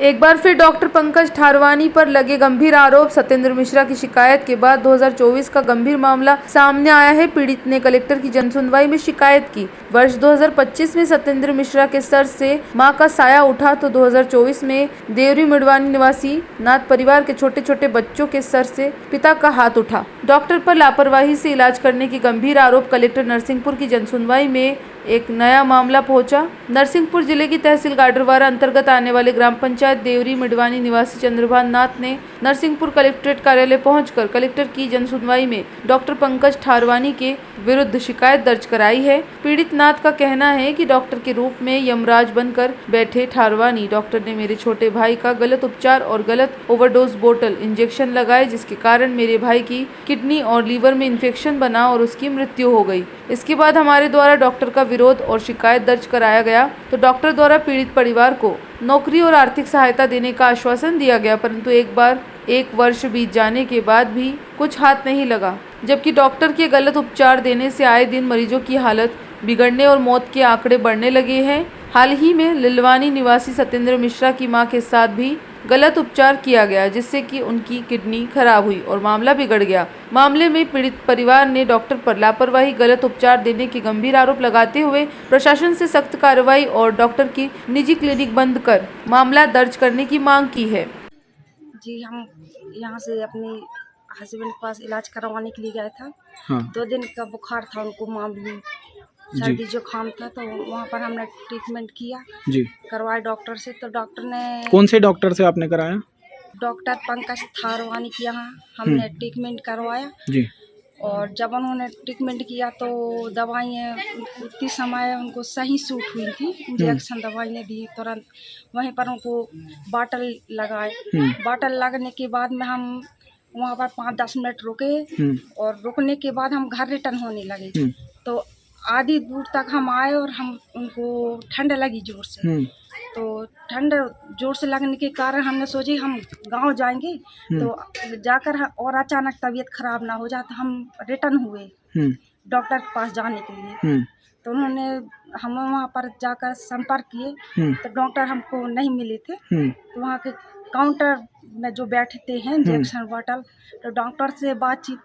एक बार फिर डॉक्टर पंकज ठारवानी पर लगे गंभीर आरोप। सत्येंद्र मिश्रा की शिकायत के बाद 2024 का गंभीर मामला सामने आया है। पीड़ित ने कलेक्टर की जनसुनवाई में शिकायत की। वर्ष 2025 में सत्येंद्र मिश्रा के सर से मां का साया उठा तो 2024 में देवरी मिडवानी निवासी नाथ परिवार के छोटे छोटे बच्चों के सर से पिता का हाथ उठा। डॉक्टर पर लापरवाही से इलाज करने की गंभीर आरोप। कलेक्टर नरसिंहपुर की जनसुनवाई में एक नया मामला पहुंचा। नरसिंहपुर जिले की तहसील गाडरवारा अंतर्गत आने वाले ग्राम पंचायत देवरी मिडवानी निवासी चंद्रभान नाथ ने नरसिंहपुर कलेक्ट्रेट कार्यालय पहुंचकर कलेक्टर की जनसुनवाई में डॉक्टर पंकज ठारवानी के विरुद्ध शिकायत दर्ज कराई है। पीड़ित नाथ का कहना है कि डॉक्टर के रूप में यमराज बनकर बैठे ठारवानी डॉक्टर ने मेरे छोटे भाई का गलत उपचार और गलत ओवरडोज बोतल इंजेक्शन लगाए, जिसके कारण मेरे भाई की किडनी और लीवर में इन्फेक्शन बना और उसकी मृत्यु हो गई। इसके बाद हमारे द्वारा डॉक्टर का विरोध और शिकायत दर्ज कराया गया तो डॉक्टर द्वारा पीड़ित परिवार को नौकरी और आर्थिक सहायता देने का आश्वासन दिया गया, परंतु एक वर्ष बीत जाने के बाद भी कुछ हाथ नहीं लगा, जबकि डॉक्टर के गलत उपचार देने से आए दिन मरीजों की हालत बिगड़ने और मौत के आंकड़े बढ़ने लगे हैं। हाल ही में लिलवानी निवासी सत्येंद्र मिश्रा की मां के साथ भी गलत उपचार किया गया, जिससे कि उनकी किडनी खराब हुई और मामला बिगड़ गया। मामले में पीड़ित परिवार ने डॉक्टर पर लापरवाही, गलत उपचार देने के गंभीर आरोप लगाते हुए प्रशासन से सख्त कार्रवाई और डॉक्टर की निजी क्लिनिक बंद कर मामला दर्ज करने की मांग की है। जी, हम यहाँ से अपने हस्बैंड के पास इलाज करवाने के लिए गए था। हाँ। 2 दिन का बुखार था उनको, मामूली सर्दी जुकाम था, तो वहाँ पर हमने ट्रीटमेंट किया जी। करवाए डॉक्टर से। तो डॉक्टर ने कौन से डॉक्टर से आपने कराया? डॉक्टर पंकज ठारवानी के यहाँ हमने ट्रीटमेंट करवाया। जी। और जब उन्होंने ट्रीटमेंट किया तो दवाइयाँ उतनी समय उनको सही सूट हुई थी। इंजेक्शन दवाइयाँ दी, तुरंत वहीं पर उनको बाटल लगाए। बाटल लगने के बाद में हम वहाँ पर 5-10 मिनट रुके और रुकने के बाद हम घर रिटर्न होने लगे। तो आधी दूर तक हम आए और हम उनको ठंड लगी जोर से। तो ठंड जोर से लगने के कारण हमने सोची हम गांव जाएंगे तो जाकर और अचानक तबीयत खराब ना हो जाए, तो हम रिटर्न हुए डॉक्टर के पास जाने के लिए। तो उन्होंने हम वहाँ पर जाकर संपर्क किए तो डॉक्टर हमको नहीं मिले थे। तो वहाँ के काउंटर में जो बैठते हैं इंजेक्शन बॉटल, तो डॉक्टर से बातचीत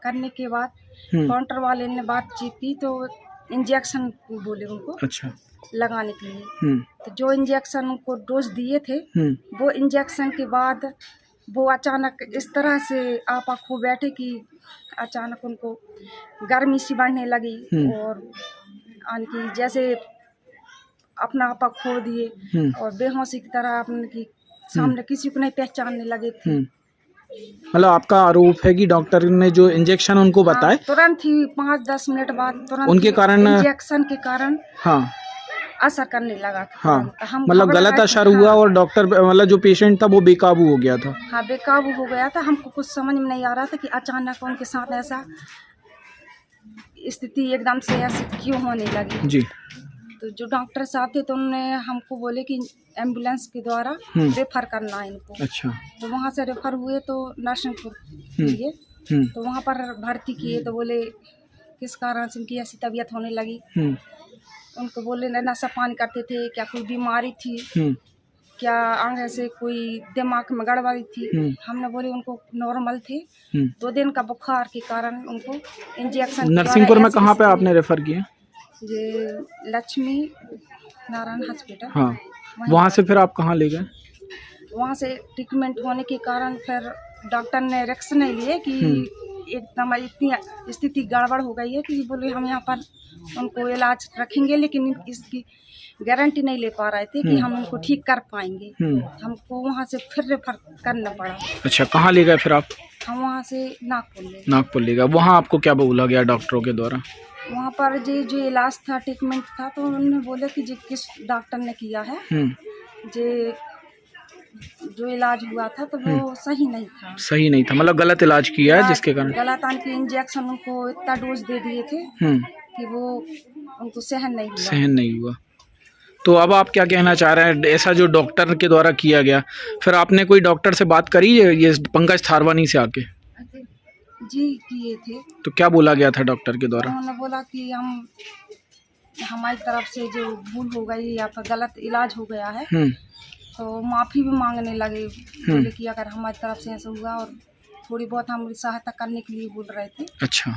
करने के बाद काउंटर वाले ने बातचीत की तो इंजेक्शन बोले उनको अच्छा लगाने के लिए। तो जो इंजेक्शन उनको डोज दिए थे वो इंजेक्शन के बाद वो अचानक इस तरह से आपा खो बैठे कि अचानक उनको गर्मी सी बढ़ने लगी और कि जैसे अपना आपा खो दिए और बेहोशी की तरह अपने की सामने किसी को नहीं पहचानने लगे थे। मतलब आपका आरोप है कि डॉक्टर ने जो इंजेक्शन उनको बताए तुरंत ही 5-10 मिनट बाद तुरंत उनके कारण इंजेक्शन के कारण हाँ असर करने लगा था। हाँ, मतलब गलत असर हुआ और डॉक्टर मतलब जो पेशेंट था वो बेकाबू हो गया था। हाँ, बेकाबू हो गया था। हमको कुछ समझ में नहीं आ रहा था कि अचानक उनके साथ ऐसा स्थिति एकदम से ऐसे क्यों होने लगी। जी। तो जो डॉक्टर साहब थे तो उन्होंने हमको बोले कि एम्बुलेंस के द्वारा रेफर करना है इनको। अच्छा। तो वहाँ से रेफर हुए तो नरसिंहपुर लिए तो वहाँ पर भर्ती किए। तो बोले किस कारण से इनकी ऐसी तबीयत होने लगी। उनको बोले नशा पान करते थे, क्या कोई बीमारी थी, क्या आगे से कोई दिमाग में गड़बड़ी थी। हमने बोले उनको नॉर्मल थे। 2 दिन का बुखार के कारण उनको इंजेक्शन। नरसिंहपुर में कहाँ पे आपने रेफर किया? ये लक्ष्मी नारायण हॉस्पिटल। हाँ। वहाँ से फिर आप कहाँ ले गए? वहाँ से ट्रीटमेंट होने के कारण फिर डॉक्टर ने रिस्क नहीं लिए कि एकदम इतनी स्थिति गड़बड़ हो गई है कि बोले हम यहाँ पर उनको इलाज रखेंगे, लेकिन इसकी गारंटी नहीं ले पा रहे थे कि हम उनको ठीक कर पाएंगे। हमको वहाँ से फिर रेफर करना पड़ा। अच्छा, कहाँ ले गए फिर आप? हम वहाँ से नागपुर ले गए। वहाँ आपको क्या बोला गया डॉक्टरों के द्वारा? वहाँ पर जो इलाज था, ट्रीटमेंट था, तो उन्होंने बोले कि किस डॉक्टर ने किया है, जो इलाज हुआ था तो वो सही नहीं था। मतलब गलत इलाज किया है, जिसके कारण गलत आंटी इंजेक्शन उनको इतना डोज दे दिए थे कि वो उनको सहन नहीं हुआ। तो अब आप क्या कहना चाह रहे हैं? ऐसा जो डॉक्टर के द्वारा किया गया, फिर आपने कोई डॉक्टर से बात करी है ये पंकज ठारवानी से आके? जी, किए थे। तो क्या बोला गया था डॉक्टर के द्वारा? उन्होंने बोला कि हमारी तरफ से जो भूल हो गई या फिर गलत इलाज हो गया है तो माफ़ी भी मांगने लगे, बोले कि अगर हमारी तरफ से ऐसा हुआ, और थोड़ी बहुत हमारी सहायता करने के लिए बोल रहे थे। अच्छा।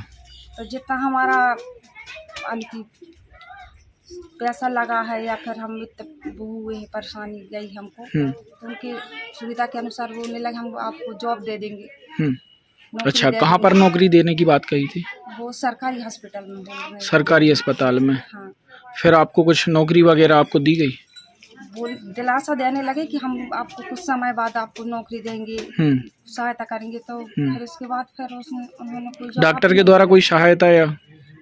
तो जितना हमारा की पैसा लगा है या फिर हम वो हुए हैं, परेशानी गई हमको, तो उनके सुविधा के अनुसार बोलने लगे हम आपको जॉब दे देंगे। नौकरी अच्छा, दे कहाँ पर देंगे। नौकरी देने की बात कही थी? वो सरकारी हॉस्पिटल में बोल रहे हैं। सरकारी अस्पताल में। हाँ, फिर आपको कुछ नौकरी वगैरह आपको दी गई? बोल दिलासा देने लगे कि हम आपको कुछ समय बाद आपको नौकरी देंगे, सहायता करेंगे। तो फिर उसके बाद फिर उन्होंने कोई जवाब डॉक्टर के नहीं द्वारा दिया। कोई सहायता या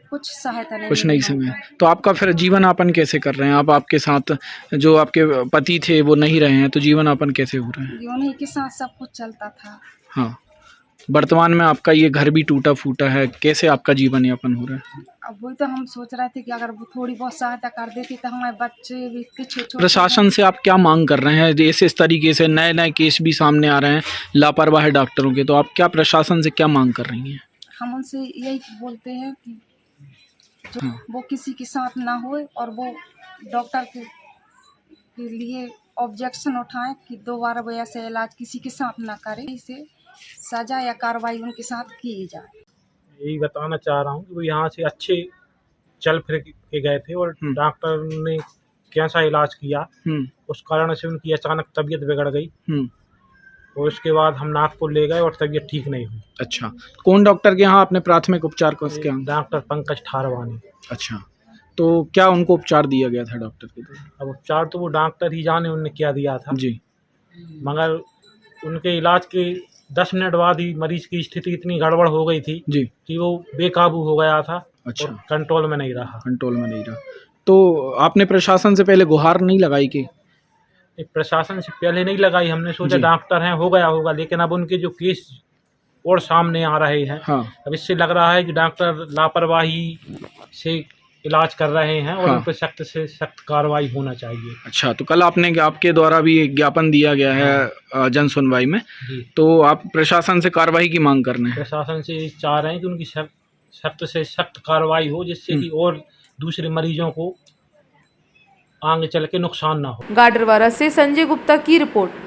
कुछ सहायता नहीं कुछ मिली नहीं हमको। समय? तो आपका फिर जीवन यापन कैसे कर रहे हैं आप? आपके साथ जो आपके पति थे वो नहीं रहे हैं, तो जीवन यापन कैसे हो रहा है? ये उन्हीं के साथ सब कुछ चलता था। हाँ, वर्तमान में आपका ये घर भी टूटा फूटा है, कैसे आपका जीवन यापन हो रहा है? अब वही तो हम सोच रहे थे कि अगर वो थोड़ी बहुत सहायता कर देती तो हमारे बच्चे भी इतने छोटे प्रशासन से आप क्या मांग कर रहे हैं? जैसे इस तरीके से नए नए केस भी सामने आ रहे हैं लापरवाह डॉक्टरों के, तो आप क्या प्रशासन से क्या मांग कर रही हैं? हम उनसे यही बोलते हैं कि जो वो किसी के साथ ना हो, और वो डॉक्टर के लिए ऑब्जेक्शन उठाएं कि दोबारा वो ऐसे इलाज किसी के साथ ना करे, इसे सजा या कार्रवाई उनके साथ की जाए। यही बताना चाह रहा हूँ कि वो यहाँ से अच्छे चल फिर के गए थे, और डॉक्टर ने कैसा इलाज किया, उस कारण से उनकी अचानक तबीयत बिगड़ गई, और उसके बाद हम नागपुर ले गए और तबीयत ठीक नहीं हुई। अच्छा, कौन डॉक्टर के यहाँ आपने प्राथमिक उपचार को उसके यहाँ? डॉक्टर पंकज ठारवानी। अच्छा, तो क्या उनको उपचार दिया गया था डॉक्टर के द्वारा? अब उपचार तो वो डॉक्टर ही जाने उनने क्या दिया था जी। मगर उनके इलाज के 10 मिनट बाद ही मरीज की स्थिति इतनी गड़बड़ हो गई थी जी कि वो बेकाबू हो गया था। अच्छा। और कंट्रोल में नहीं रहा। कंट्रोल में नहीं रहा। तो आपने प्रशासन से पहले गुहार नहीं लगाई कि? प्रशासन से पहले नहीं लगाई, हमने सोचा जी। डॉक्टर हैं हो गया होगा, लेकिन अब उनके जो केस और सामने आ रहे हैं, हाँ अब इससे लग रहा है कि डॉक्टर लापरवाही से इलाज कर रहे हैं, और हाँ। उन पर सख्त से सख्त कार्रवाई होना चाहिए। अच्छा, तो कल आपके द्वारा भी एक ज्ञापन दिया गया है जन सुनवाई में, जी। तो आप प्रशासन से कार्रवाई की मांग करने हैं? प्रशासन से चाह रहे हैं कि उनकी सख्त से सख्त कार्रवाई हो, जिससे कि और दूसरे मरीजों को आगे चल के नुकसान ना हो। गाडरवारा से संजय गुप्ता की रिपोर्ट।